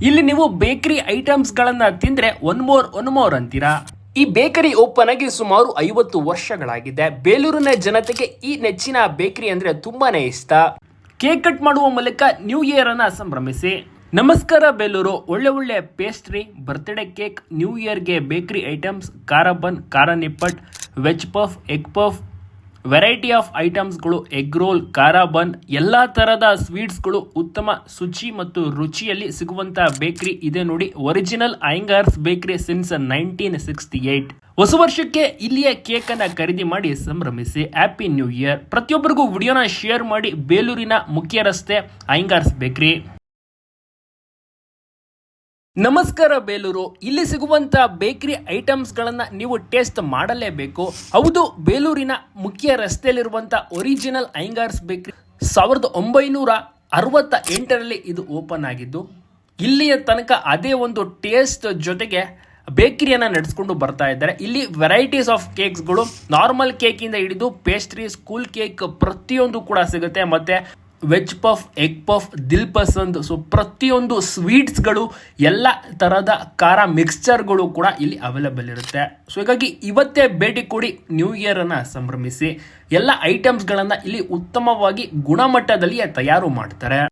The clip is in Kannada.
ಇಲ್ಲಿ ನೀವು ಬೇಕರಿ ಐಟಮ್ಸ್ ಗಳನ್ನ ತಿಂದ್ರೆ ಒನ್ ಮೋರ್ ಅಂತೀರಾ. ಈ ಬೇಕರಿ ಓಪನ್ ಆಗಿ ಸುಮಾರು 50 ವರ್ಷಗಳಾಗಿದೆ. ಬೇಲೂರಿನ ಜನತೆಗೆ ಈ ನೆಚ್ಚಿನ ಬೇಕರಿ ಅಂದ್ರೆ ತುಂಬಾನೇ ಇಷ್ಟ. ಕೇಕ್ ಕಟ್ ಮಾಡುವ ಮೂಲಕ ನ್ಯೂ ಇಯರ್ ಅನ್ನ ಸಂಭ್ರಮಿಸಿ. ನಮಸ್ಕಾರ ಬೇಲೂರು. ಒಳ್ಳೆ ಪೇಸ್ಟ್ರಿ, ಬರ್ತ್ಡೇ ಕೇಕ್, ನ್ಯೂ ಇಯರ್ಗೆ ಬೇಕರಿ ಐಟಮ್ಸ್, ಖಾರ ಬನ್, ಖಾರ ನಿಪ್ಪಟ್, veg puff, egg puff, variety of ಐಟಮ್ಸ್ಗಳು, ಎಗ್ ರೋಲ್, ಖಾರ ಬನ್, ಎಲ್ಲಾ ತರಹದ ಸ್ವೀಟ್ಸ್ಗಳು ಉತ್ತಮ ಶುಚಿ ಮತ್ತು ರುಚಿಯಲ್ಲಿ ಸಿಗುವಂತ ಬೇಕರಿ ಇದೆ ನೋಡಿ. Original Iyengars bakery since 1968. ಹೊಸ ವರ್ಷಕ್ಕೆ ಇಲ್ಲಿಯ ಕೇಕ್ ಅನ್ನ ಖರೀದಿ ಮಾಡಿ ಸಂಭ್ರಮಿಸಿ. Happy new year. ಪ್ರತಿಯೊಬ್ಬರಿಗೂ ವಿಡಿಯೋನ ಶೇರ್ ಮಾಡಿ. ಬೇಲೂರಿನ ಮುಖ್ಯ ರಸ್ತೆ ಅಯ್ಯಂಗಾರ್ಸ್ ಬೇಕರಿ. ನಮಸ್ಕಾರ ಬೇಲೂರು. ಇಲ್ಲಿ ಸಿಗುವಂತ ಬೇಕರಿ ಐಟಮ್ಸ್ ಗಳನ್ನ ನೀವು ಟೇಸ್ಟ್ ಮಾಡಲೇಬೇಕು. ಹೌದು, ಬೇಲೂರಿನ ಮುಖ್ಯ ರಸ್ತೆಯಲ್ಲಿರುವಂತ ಒರಿಜಿನಲ್ ಅಯ್ಯಂಗಾರ್ಸ್ ಬೇಕರಿ 1968ರಲ್ಲಿ ಇದು ಓಪನ್ ಆಗಿದ್ದು, ಇಲ್ಲಿಯ ತನಕ ಅದೇ ಒಂದು ಟೇಸ್ಟ್ ಜೊತೆಗೆ ಬೇಕರಿಯನ್ನ ನಡೆಸ್ಕೊಂಡು ಬರ್ತಾ ಇದ್ದಾರೆ. ಇಲ್ಲಿ ವೆರೈಟೀಸ್ ಆಫ್ ಕೇಕ್ಸ್ಗಳು, ನಾರ್ಮಲ್ ಕೇಕ್ ಇಂದ ಹಿಡಿದು ಪೇಸ್ಟ್ರಿ, ಸ್ಕೂಲ್ ಕೇಕ್ ಪ್ರತಿಯೊಂದು ಕೂಡ ಸಿಗುತ್ತೆ. ಮತ್ತೆ ವೆಜ್ ಪಫ್, ಎಗ್ ಪಫ್, ದಿಲ್ ಪಸಂದ್, ಸೊ ಪ್ರತಿಯೊಂದು ಸ್ವೀಟ್ಸ್ಗಳು, ಎಲ್ಲ ತರಹದ ಖಾರ ಮಿಕ್ಸ್ಚರ್ಗಳು ಕೂಡ ಇಲ್ಲಿ ಅವೈಲೇಬಲ್ ಇರುತ್ತೆ. ಸೊ ಹೀಗಾಗಿ ಇವತ್ತೇ ಭೇಟಿ ಕೊಡಿ, ನ್ಯೂ ಇಯರ್ ಅನ್ನ ಸಂಭ್ರಮಿಸಿ. ಎಲ್ಲ ಐಟಮ್ಸ್ಗಳನ್ನ ಇಲ್ಲಿ ಉತ್ತಮವಾಗಿ ಗುಣಮಟ್ಟದಲ್ಲಿ ತಯಾರು ಮಾಡ್ತಾರೆ.